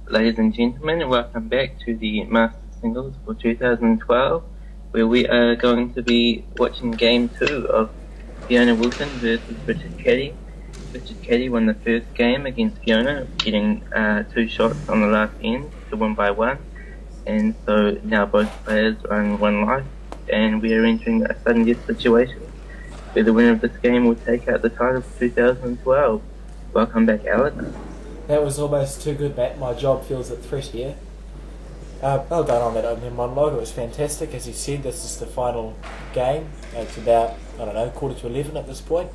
Ladies and gentlemen, welcome back to the Master Singles for 2012, where we are going to be watching Game 2 of Fiona Wilson versus Richard Caddy. Richard Caddy won the first game against Fiona, getting 2 shots on the last end to win by 1, and so now both players are on 1 life, and we are entering a sudden death situation, where the winner of this game will take out the title for 2012. Welcome back, Alex. That was almost too good, Matt. My job feels at threat here. Well done on that opening monologue. It was fantastic. As you said, this is the final game. It's about, I don't know, 10:45 at this point,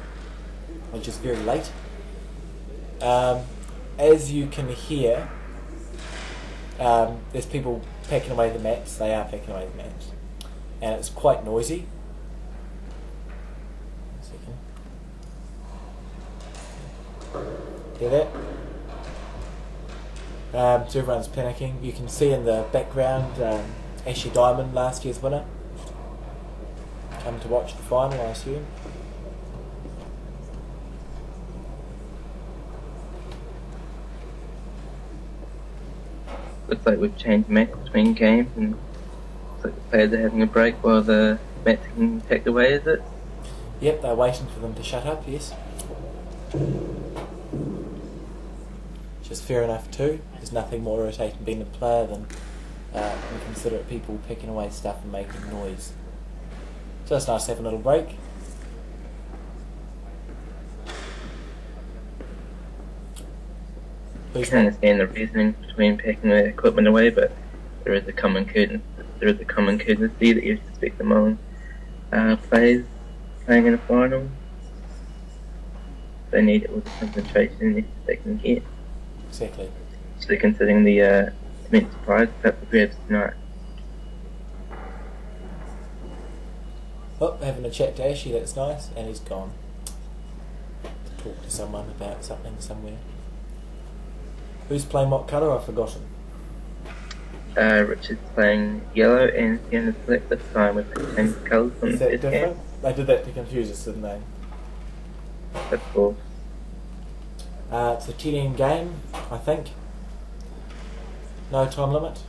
which is very late. As you can hear, there's people packing away the mats. They are packing away the mats. And it's quite noisy. Hear that? So everyone's panicking. You can see in the background Ashley Diamond, last year's winner, come to watch the final, I assume. Looks like we've changed mats between games, and looks like the players are having a break while the mats are getting packed away, is it? Yep, they're waiting for them to shut up, yes. Which is fair enough too. There's nothing more irritating being a player than inconsiderate people picking away stuff and making noise. So it's nice to have a little break. I can understand the reasoning between packing the equipment away, but there is a common courtesy that you expect among players playing in a final. They need all the concentration they can get. Exactly. Especially considering the immense prize about the grabs tonight. Oh, having a chat to Ashley, that's nice, and he's gone to talk to someone about something somewhere. Who's playing what colour? I've forgotten. Richard's playing yellow and Fiona's black this time with the same colours on the Is that first different? game. They did that to confuse us, didn't they? Of course. It's a 10 game, I think. No time limit.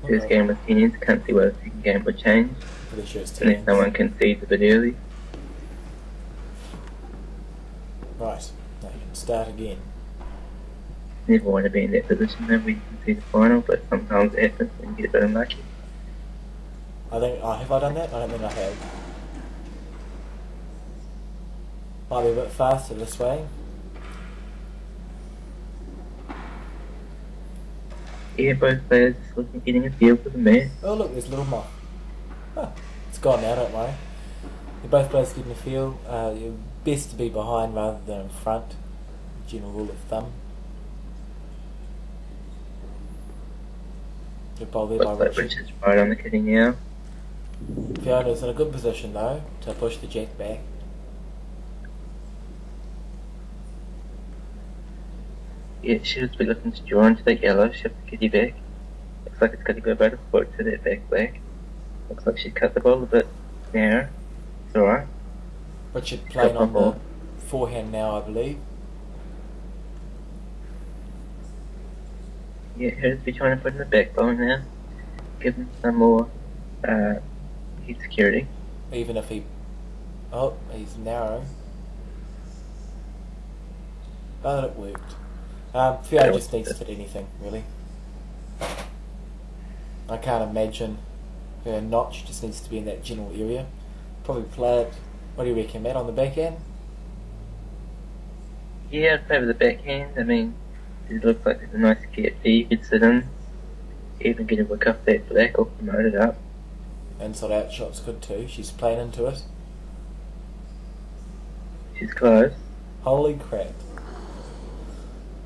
First game was 10 ends, can't see what the second game would change. Pretty sure it's 10 Unless someone concedes a bit early. Right, now you can start again. Never want to be in that position though, where you can see the final, but sometimes it happens and you get a bit unlucky. I think, have I done that? I don't think I have. Might be a bit faster this way. Yeah, both players just looking getting a feel for the match. Oh look, there's a little moth. Huh, it's gone now, don't worry. You're both players getting a feel. You're best to be behind rather than in front. General rule of thumb. Good bowl there by Looks like Richard. Richard's right on the kitty now. Fiona's in a good position though to push the jack back. Yeah, she was looking to draw into that yellow, shift the kitty back. Looks like it's got to go about a foot to that back black. Looks like she cut the ball a bit narrow. It's alright. Richard playing on the forehand now, I believe. Yeah, here's be trying to put in the backbone now. Give him some more heat security. Even if he... Oh, he's narrow. But it worked. Fiona just needs to hit anything, really. I can't imagine her notch, just needs to be in that general area. Probably play it, what do you reckon, Matt, on the backhand? Yeah, I'd play with the backhand. I mean, it looks like there's a nice KFC you could sit in. Even get a whick off that black or promote it up. Inside out shot's good too, she's playing into it. She's close. Holy crap.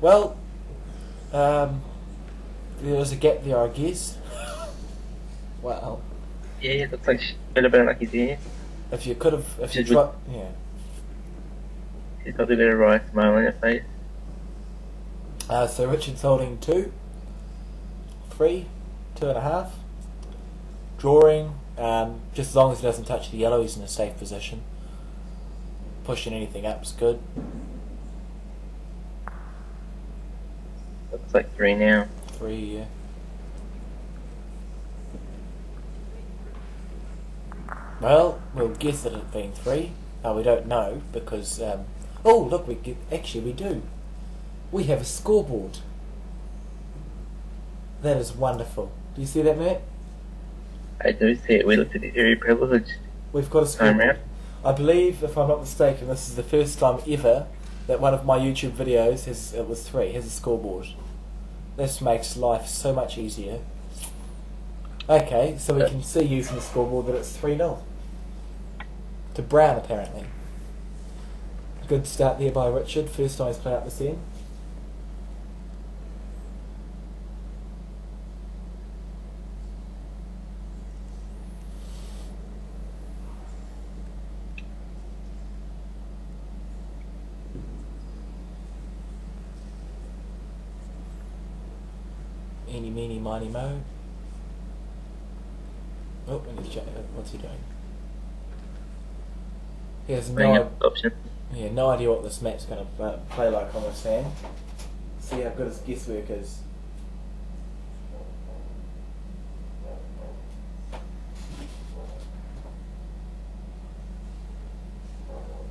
Well, there was a gap there, I guess. Wow. Yeah, it looks like she's a bit unlucky there. If you could have, if you She's tried, yeah. She's probably got a wry smile on her face. So Richard's holding 2, 3, 2.5. Drawing, just as long as he doesn't touch the yellow, he's in a safe position. Pushing anything up is good. Looks like 3 now. 3, yeah. Well, we'll guess that it's been 3. We don't know because. Oh, look, actually we do. We have a scoreboard. That is wonderful. Do you see that, Matt? I do see it. We look to be very privileged. We've got a Time scoreboard. round. I believe, if I'm not mistaken, this is the first time ever that one of my YouTube videos has a scoreboard. This makes life so much easier. Okay, so we can see using the scoreboard that it's 3-0. To Brown, apparently. Good start there by Richard. First time he's played up this end. Eeny, meeny, miny, mo. Oh, we need to check. What's he doing? He has Bring no, up options. no idea what this map's going to play like on this hand. See how good his guesswork is.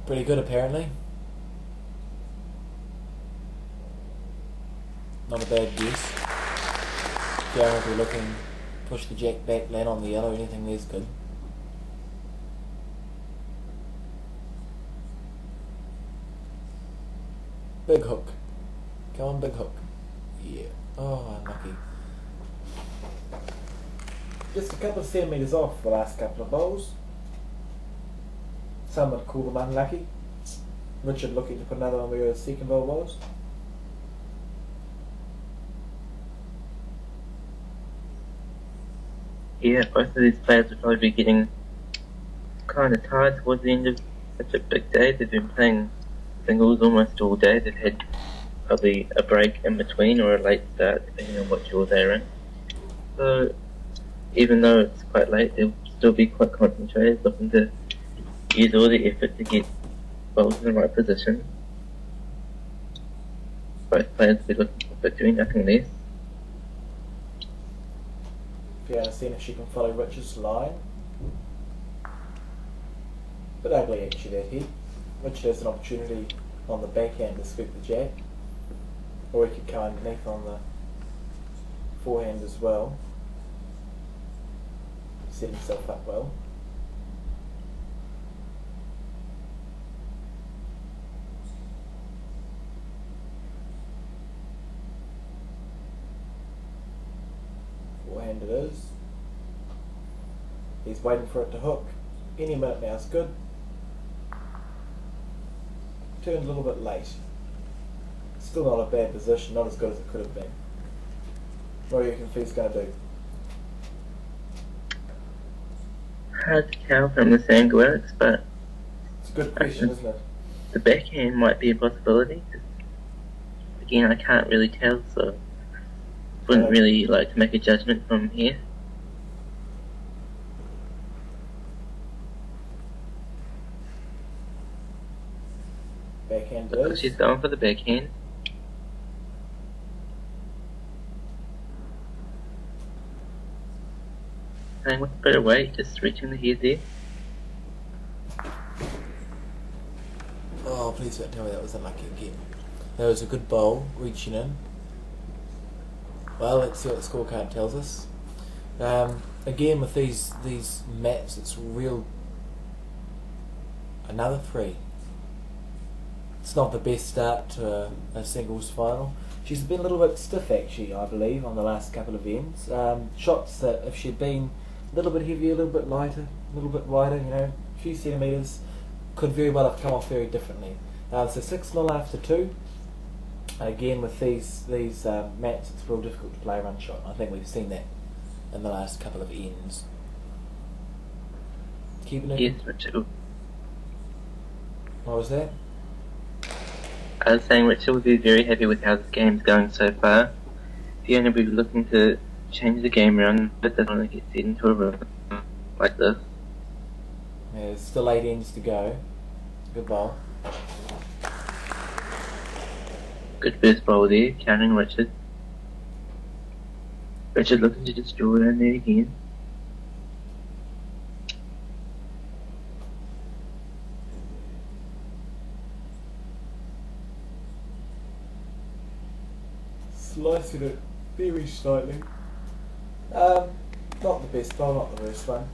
Pretty good, apparently. Not a bad guess. Fiona will be looking, push the jack back, land on the yellow, anything there's good. Big hook. Come on, big hook. Yeah. Oh, unlucky. Just a couple of centimetres off the last couple of bowls. Some would call them unlucky. Richard looking to put another on where his second bowl was. Yeah, both of these players will probably be getting kind of tired towards the end of such a big day. They've been playing singles almost all day. They've had probably a break in between or a late start, depending on what draw they're in. So, even though it's quite late, they'll still be quite concentrated, looking to use all the effort to get balls in the right position. Both players will be looking for victory, nothing less. Fiona seeing if she can follow Richard's line. Bit ugly actually that hit. Richard has an opportunity on the backhand to sweep the jack. Or he could come underneath on the forehand as well. Set himself up well. Forehand it is. He's waiting for it to hook. Any minute now is good. Turned a little bit late. Still not a bad position, not as good as it could have been. What do you think he's going to do? Hard to tell from this angle works, but It's a good question, isn't it? the backhand might be a possibility. Again, I can't really tell, so wouldn't really like to make a judgment from here. Backhand So is. she's going for the backhand. And with a bit of weight, just reaching the head there. Oh, please don't tell me that was unlucky again. That was a good bowl, reaching in. Well, let's see what the scorecard tells us. Again, with these mats, it's real. Another 3. It's not the best start to a singles final. She's been a little bit stiff, actually, I believe, on the last couple of ends. Shots that, if she'd been a little bit heavier, a little bit lighter, a little bit wider, a few centimetres, could very well have come off very differently. So 6-0 after 2. Again, with these mats, it's real difficult to play a run shot. I think we've seen that in the last couple of ends. Keeping it. Yes, Richard. What was that? I was saying Richard would be very happy with how this game's going so far. Fiona will be looking to change the game around, but doesn't want to get set into a room like this. Yeah, there's still 8 ends to go. Good ball. Good first bowl there, counting Richard. Richard looking to just draw down there again. Slicing it very slightly. Not the best bowl, not the worst one.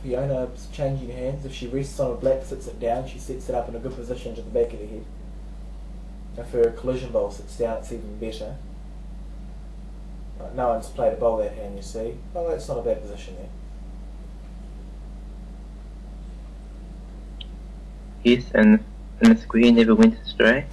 Fiona's changing hands. If she rests on a black, sits it down, she sets it up in a good position to the back of the head. If her collision bowl sits down, it's even better. Right, no one's played a bowl that hand, you see. Oh, that's not a bad position there. Yes, and the square never went astray.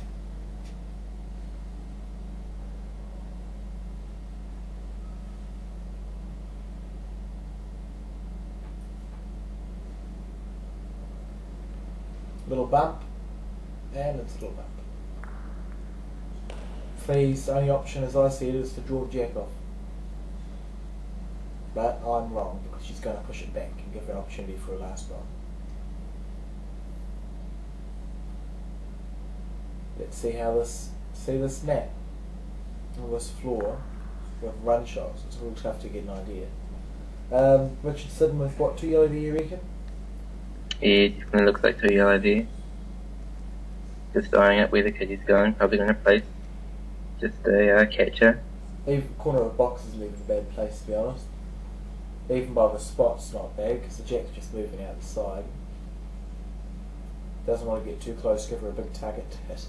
Little bump, and it's a little bump. Flea's only option, as I see it, is to draw jack off. But I'm wrong, because she's going to push it back and give her an opportunity for a last bowl. Let's see how this mat, or this floor, with run shots. It's real tough to get an idea. Richardson with what, 2 yellow do you reckon? Yeah, definitely looks like 2 yellow there. Just eyeing up where the Caddy's going, probably going to place just a catcher. Even corner of the box isn't even a bad place, to be honest. Even by the spot's not bad, because the jack's just moving out the side. Doesn't want to get too close, give her a big target to hit.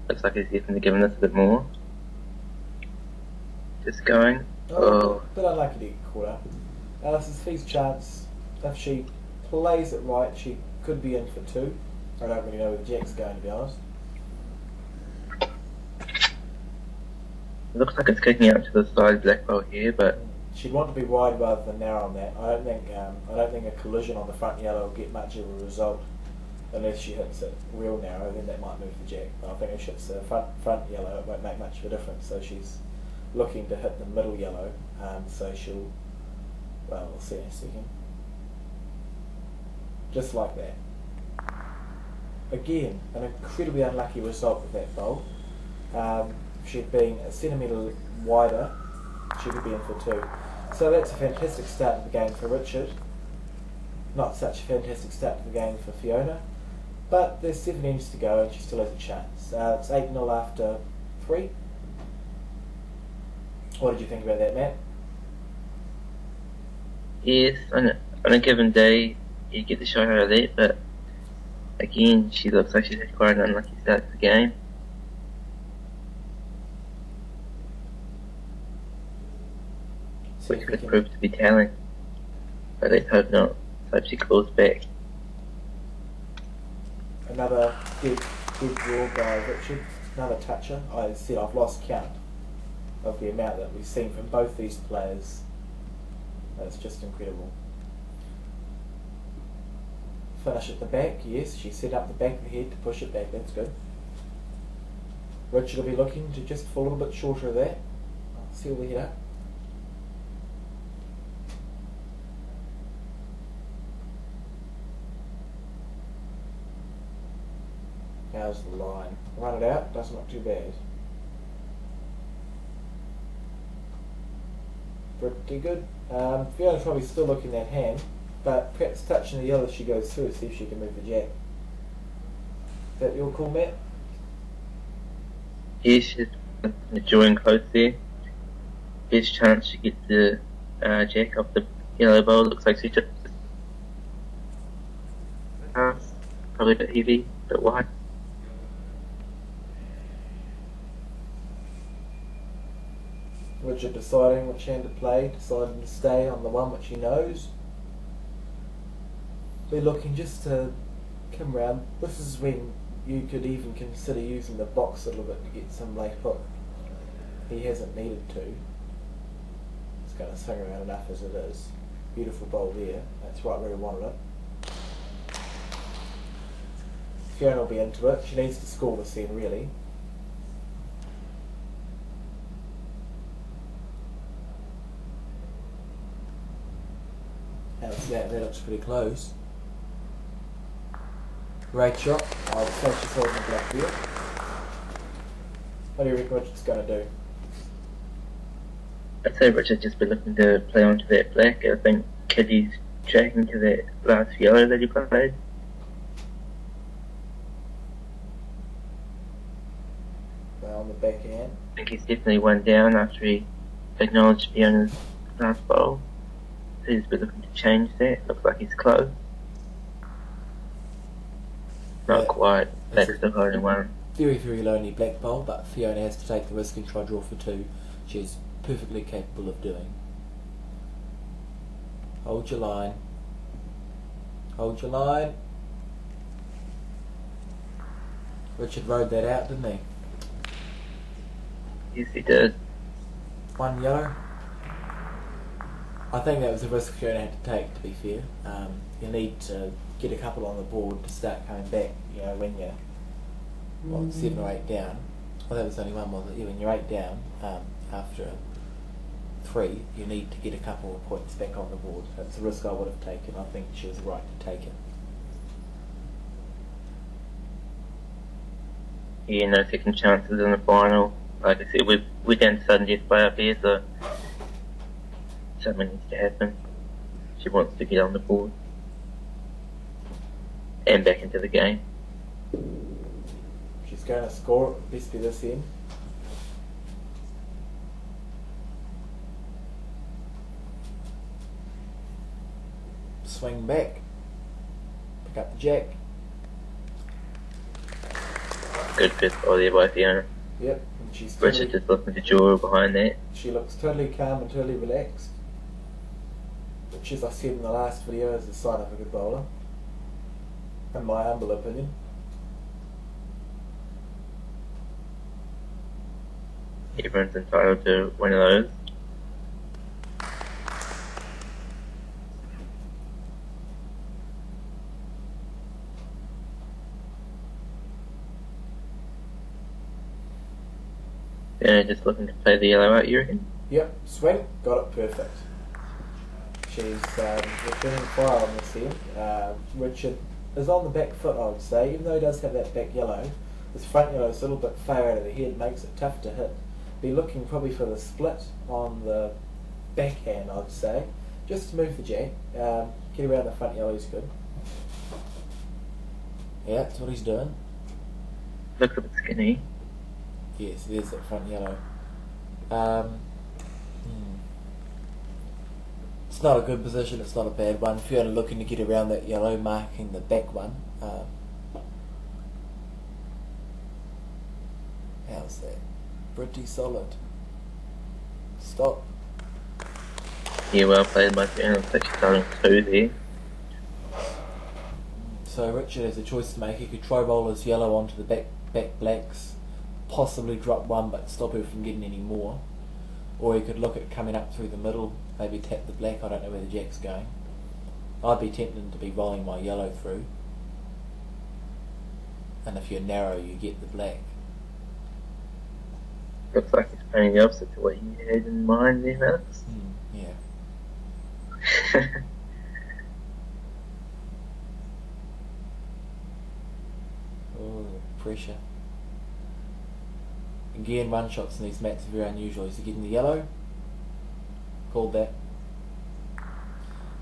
Looks like he's definitely giving this a bit more. Just going. Oh. But unlucky to get caught up. This is Fee's chance. If she plays it right, she could be in for 2. I don't really know where the jack's going, to be honest. It looks like it's kicking out to the side black ball here, but she'd want to be wide rather than narrow on that. I don't think a collision on the front yellow will get much of a result unless she hits it real narrow. Then that might move the jack. But I think if she hits the front yellow, it won't make much of a difference. So she's looking to hit the middle yellow. So she'll, well, we'll see in a second. Just like that. Again, an incredibly unlucky result with that bowl. If she'd been a centimetre wider, she could be in for 2. So that's a fantastic start to the game for Richard. Not such a fantastic start to the game for Fiona. But there's 7 innings to go and she still has a chance. It's 8-0 after 3. What did you think about that, Matt? yes, on a given day you get the shot out of that, but again she looks like she's had quite an unlucky start to the game. Which could prove to be telling. But let's hope not. Let's hope she claws back. Another good draw by Richard. Another toucher. I said I've lost count of the amount that we've seen from both these players. That's just incredible. Finish at the back, yes, she set up the back of the head to push it back, that's good. Richard will be looking to just fall a little bit shorter of that. Seal the head up. How's the line? Run it out, doesn't look too bad. Pretty good. Fiona's probably still looking that hand, but perhaps touching the yellow as she goes through, see if she can move the jack. Is that your call, Matt? Yes, she's drawing close there. Best chance she gets the jack off the yellow bowl. Looks like she just probably a bit heavy, a bit wide. Richard deciding which hand to play, deciding to stay on the one which he knows. We're looking just to come round. This is when you could even consider using the box a little bit to get some late hook. He hasn't needed to. It's going to swing around enough as it is. Beautiful bowl there. That's right where he wanted it. Fiona will be into it. She needs to score this then, really. How's that? That looks pretty close. Great shot. I'll say she's holding the black wheel. What do you reckon Richard's going to do? I'd say Richard's just been looking to play onto that black. I think Caddy's tracking to that last yellow that he played. On the backhand. I think he's definitely one down after he acknowledged Fiona's last bowl. So he's been looking to change that. Looks like he's close. Not quite. Black's still holding one. Very, very lonely black bowl, but Fiona has to take the risk and try draw for two. She's perfectly capable of doing. Hold your line. Hold your line. Richard rode that out, didn't he? Yes, he did. One yellow. I think that was a risk Fiona had to take, to be fair. You need to get a couple on the board to start coming back, you know, when you're 7 or 8 down. Well, that was only one, wasn't it? Yeah, when you're 8 down, after 3, you need to get a couple of points back on the board. That's a risk I would have taken. I think she was right to take it. Yeah, no second chances in the final. Like I said, we're down to sudden death by up here, so something needs to happen. She wants to get on the board and back into the game. She's going to score this end. Swing back. Pick up the jack. Good fifth ball there by Fiona. Yep, and she's Richard just looking to draw behind that. She looks totally calm and totally relaxed, which, as I said in the last video, is a sign of a good bowler, in my humble opinion. Everyone's entitled to one of those. Just looking to play the yellow out, you reckon? Yep, swing, got it perfect. She's returning fire on this end. Richard is on the back foot, I would say, even though he does have that back yellow. This front yellow is a little bit far out of the head, makes it tough to hit. Be looking probably for the split on the backhand, I'd say. Just to move the jack, get around the front yellow is good. Yeah, that's what he's doing. Looks a bit skinny. Yes, there's that front yellow. It's not a good position, it's not a bad one. Fiona looking to get around that yellow, marking the back one. How's that? Pretty solid. Stop. Yeah, well played by Fiona. Looks like she's starting 2 there. So Richard has a choice to make. He could try roll his yellow onto the back blacks, possibly drop one but stop her from getting any more, or he could look at coming up through the middle, maybe tap the black. I don't know where the jack's going. I'd be tempted to be rolling my yellow through, and if you're narrow you get the black. Looks like it's playing the opposite to what you had in mind there, Alex. Yeah. Oh, pressure. Again, run shots in these mats are very unusual. Is he getting the yellow? Called that.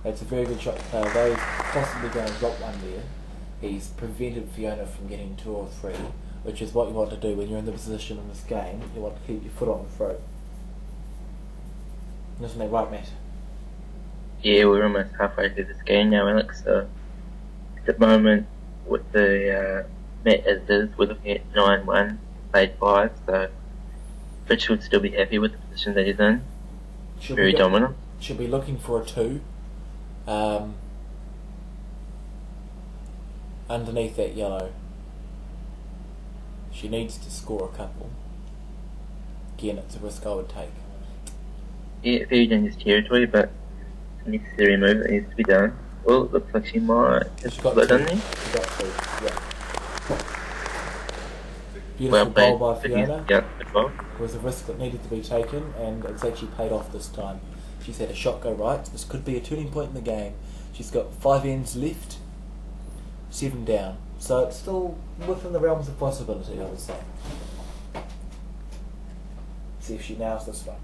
That's a very good shot. Though he's possibly going to drop one there, he's prevented Fiona from getting 2 or 3, which is what you want to do when you're in the position in this game. You want to keep your foot on the throat. Isn't that right, Matt? Yeah, we're almost halfway through this game now, Alex. So at the moment, with the mat as it is, we're looking at 9-1. Played 5, so Rich would still be happy with the position that he's in. Very dominant. She'll be looking for a 2. Underneath that yellow. She needs to score a couple. Again, it's a risk I would take. Yeah, very dangerous territory, but it's a necessary move that needs to be done. Well, it looks like she might have split in there. She got 2, yeah. Beautiful bowl by Fiona. Yeah, well. It was a risk that needed to be taken, and it's actually paid off this time. She's had a shot go right. This could be a turning point in the game. She's got 5 ends left, 7 down. So it's still within the realms of possibility, I would say. See if she nails this one.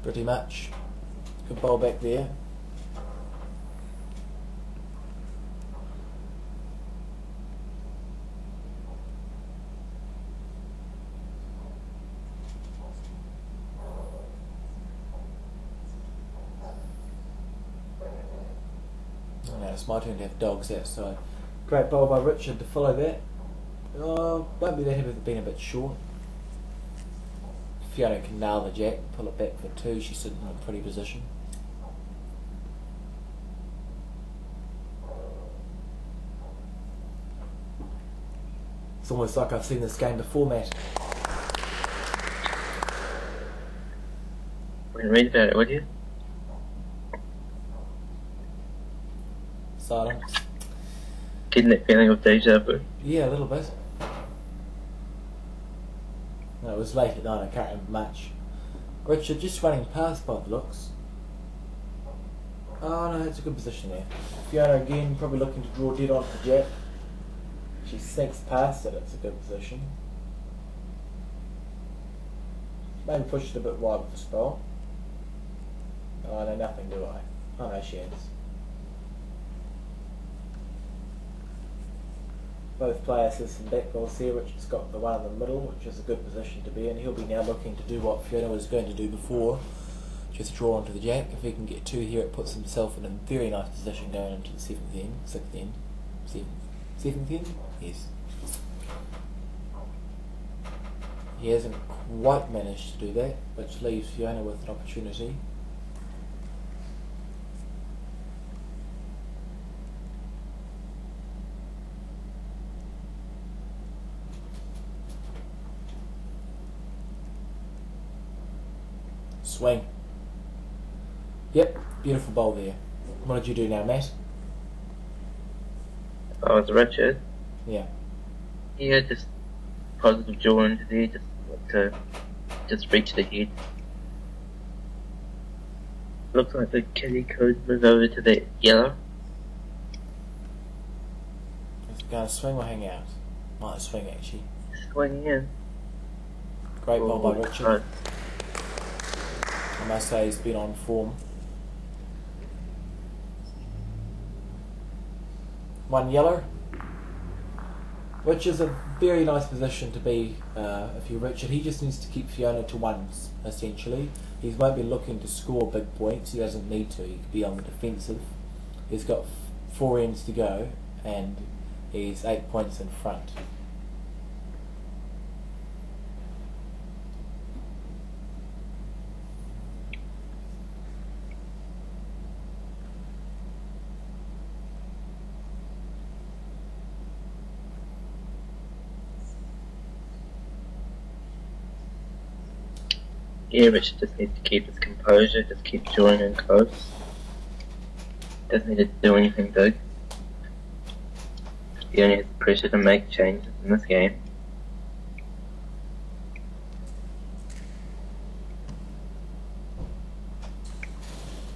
Pretty much. Good bowl back there. Now it's my turn to have dogs outside. Great bowl by Richard to follow that. Won't be that happy with being a bit short. Fiona can nail the jack, pull it back for two. She's sitting in a pretty position. It's almost like I've seen this game before, Matt. We can read about it, would you? Silence. Getting that feeling of deja vu. Yeah, a little bit. No, it was late at night, I can't remember much. Richard just running past by the looks. Oh no, it's a good position there. Fiona again, probably looking to draw dead onto the jack. She sinks past it, it's a good position. Maybe push it a bit wide with the spell. Oh no, nothing do I? Oh no, she has. Both players have some back balls here. Richard's got the one in the middle, which is a good position to be in. He'll be now looking to do what Fiona was going to do before, just draw onto the jack. If he can get two here, it puts himself in a very nice position going into the 7th end, 6th end, 7th end? Yes. He hasn't quite managed to do that, which leaves Fiona with an opportunity. Swing. Yep, beautiful bowl there. What did you do now, Matt? Oh, it's Richard. Yeah. Yeah, just positive draw into there, just reach the head. Looks like the Caddy could move over to the yellow. Is it going to swing or hang out? Might swing actually. Swing in. Great bowl by Richard. Right. I must say he's been on form. One yellow, which is a very nice position to be if you're Richard. He just needs to keep Fiona to ones, essentially. He won't be looking to score big points, he doesn't need to. He could be on the defensive. He's got 4 ends to go and he's 8 points in front. Yeah, Richard just needs to keep his composure, just keep drawing in close. Doesn't need to do anything big. He only has pressure to make changes in this game.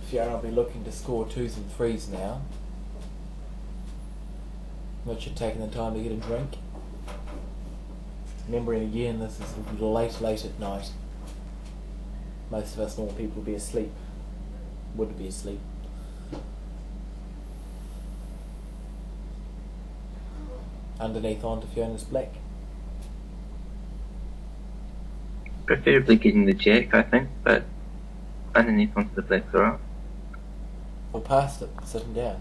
Fiona will be looking to score 2s and 3s now. Richard taking the time to get a drink. Remembering again, this is late at night. Most of us normal people would be asleep. Would be asleep. Underneath onto Fiona's black. Preferably getting the jack, I think, but underneath onto the black's alright. Or past it, sitting down.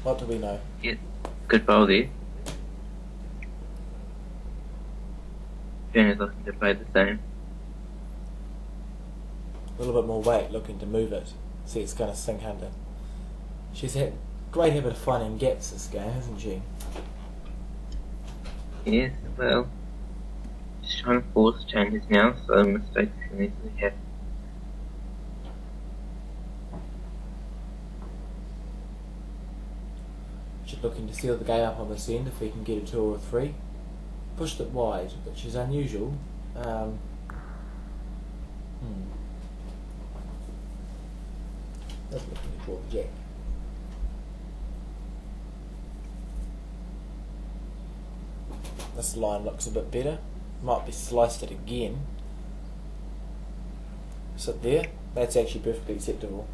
What do we know? Yeah, good bowl there. Fiona's looking to play the same. A little bit more weight, looking to move it. See, it's going to sink under. She's had great habit of finding gaps this game, hasn't she? Yes, well, just trying to force changes now, so mistakes can easily happen. She's looking to seal the game up on this end if we can get a 2 or a 3. Pushed it wide, which is unusual. draw the jack. This line looks a bit better. Might be sliced it again. Sit there. That's actually perfectly acceptable.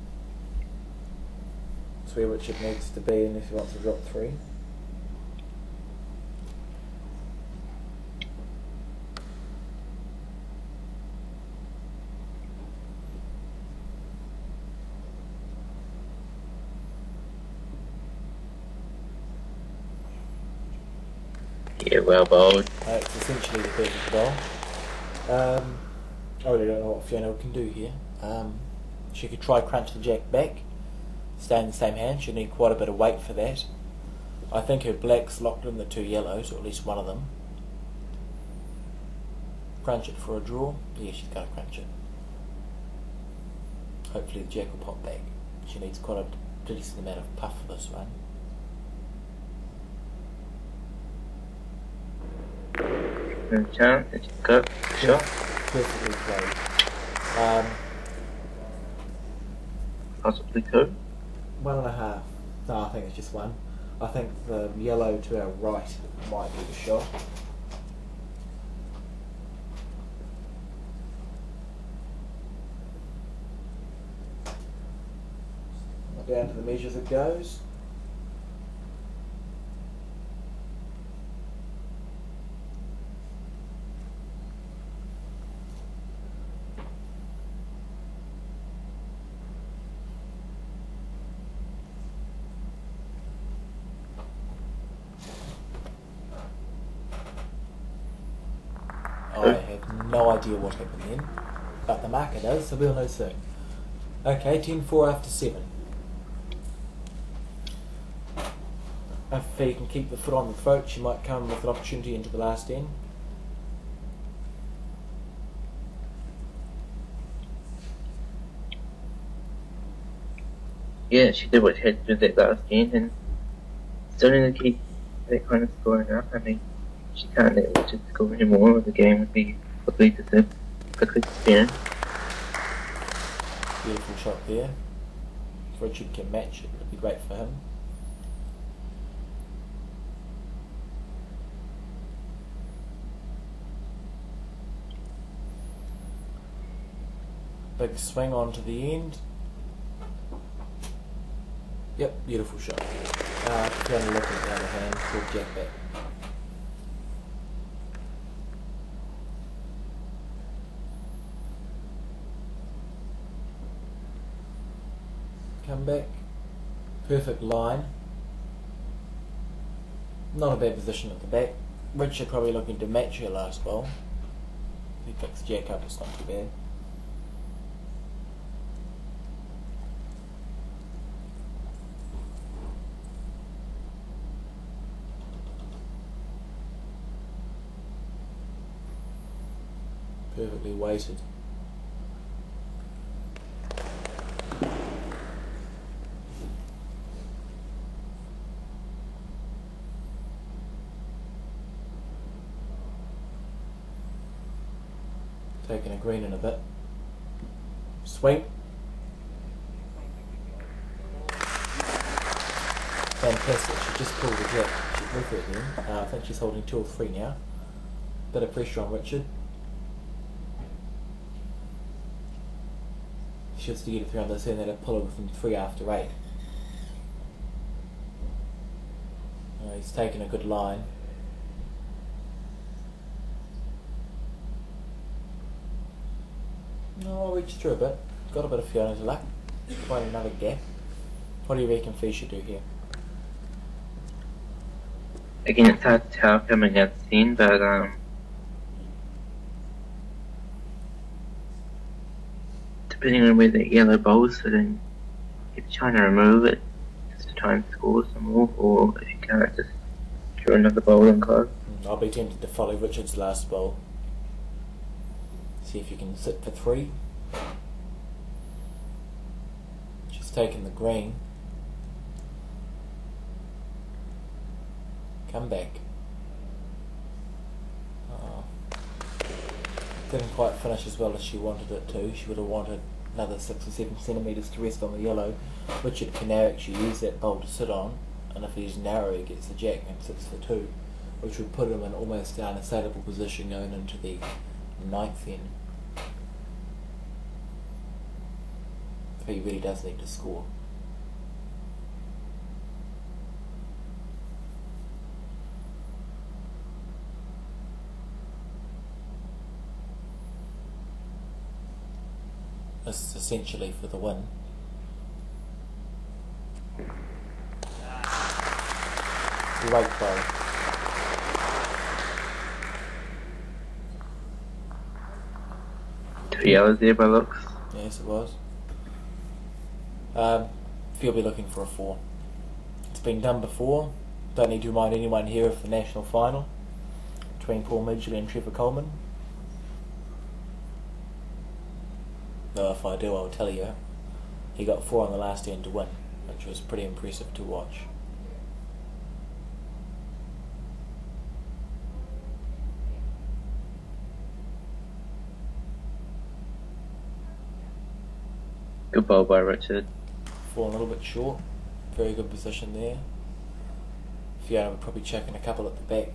It's where Richard needs to be unless he wants to drop 3. Yeah, well bowled. It's essentially the perfect bowl. I really don't know what Fiona can do here. She could try crunch the jack back, stay in the same hand. She'll need quite a bit of weight for that. I think her black's locked in the 2 yellows, or at least one of them. Crunch it for a draw. Yeah, she's going to crunch it. Hopefully the jack will pop back. She needs quite a decent amount of puff for this one. No chance, it's got a shot. Perfectly played. Possibly 2. 1.5. No, I think it's just 1. I think the yellow to our right might be the shot. Down to the measures it goes. I have no idea what happened then, but the marker does, so we'll know soon. Okay, 10-4 after 7. If he can keep the foot on the throat, she might come with an opportunity into the last end. Yeah, she did what she had to do that last end, and still need to keep that kind of scoring up. I mean, she can't let Richard score anymore, or the game would be quickly to spin. Beautiful shot there. If Richard can match it, it'd be great for him. Big swing onto the end. Yep, beautiful shot. Fiona looking at the other hand, pulled jack back. Come back. Perfect line. Not a bad position at the back. Richard probably looking to match her last bowl. If he picks jack up, it's not too bad. Perfectly weighted. Taking a green in a bit. Swing. Fantastic. She just pulled the jack. She went for it then. I think she's holding 2 or 3 now. Bit of pressure on Richard. She has to get it 3 under, so they'll pull it within 3 after 8. He's taken a good line. No, I'll reach through a bit. Got a bit of Fiona's luck. Find another gap. What do you reckon Fee should do here? Again, it's hard to tell coming out the scene, but depending on where the yellow bowl's sitting, if you're trying to remove it just to try and score some more, or if you can't, just draw another bowl and close. I'll be tempted to follow Richard's last bowl. See if you can sit for 3. She's taken the green. Come back. Didn't quite finish as well as she wanted it to. She would have wanted another 6 or 7 centimetres to rest on the yellow, Richard can now actually use that bowl to sit on, and if he's narrow he gets the jack and sits for 2, which would put him in almost an unassailable position going into the 9th end. But he really does need to score. This is essentially for the win. Great bowl. Three hours there by looks. Yes, it was. He'll be looking for a 4. It's been done before. Don't need to remind anyone here of the national final between Paul Midgley and Trevor Coleman. Though if I do, I'll tell you, he got 4 on the last end to win, which was pretty impressive to watch. Good bowl by Richard. Falling a little bit short. Very good position there. Fiona would probably chuck in a couple at the back.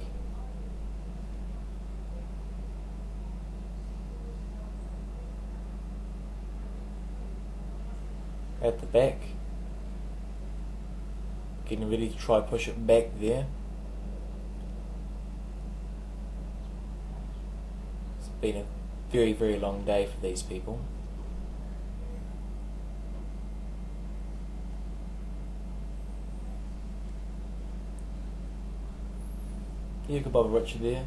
At the back. Getting ready to try push it back there. It's been a very, very long day for these people. Yeah, good ball Richard there.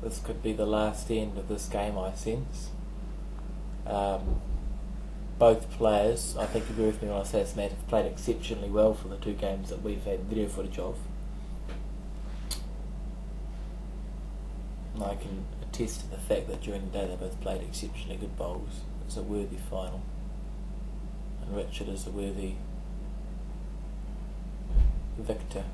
This could be the last end of this game, I sense. Both players, I think you agree with me when I say this, Matt, have played exceptionally well for the 2 games that we've had video footage of. And I can attest to the fact that during the day they both played exceptionally good bowls. It's a worthy final. And Richard is a worthy victor.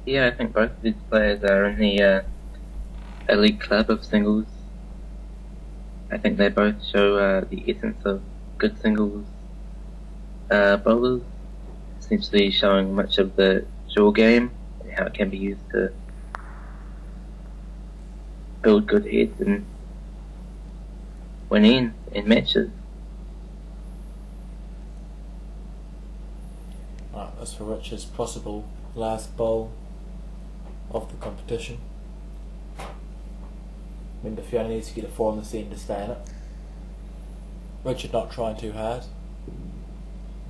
Yeah, I think both of these players are in the elite club of singles. I think they both show the essence of good singles bowlers, essentially showing much of the jaw game and how it can be used to build good heads and win in matches. Right, as for Richard's possible last bowl of the competition. Remember, Fiona needs to get a 4 on this end to stay in it. Richard not trying too hard.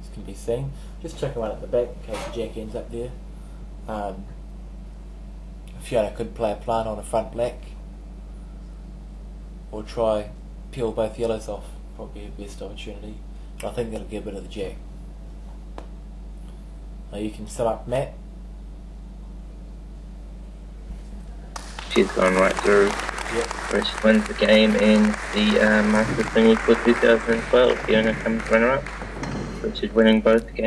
This can be seen. Just checking one at the back in case the jack ends up there. Fiona could play a plant on a front black, or try peel both yellows off. Probably a best opportunity. But I think that'll get a bit of the jack. Now you can sum up, Matt. She's gone right through. Yep. Richard wins the game in the Masters Singles for 2012. Fiona comes runner-up. Richard winning both games.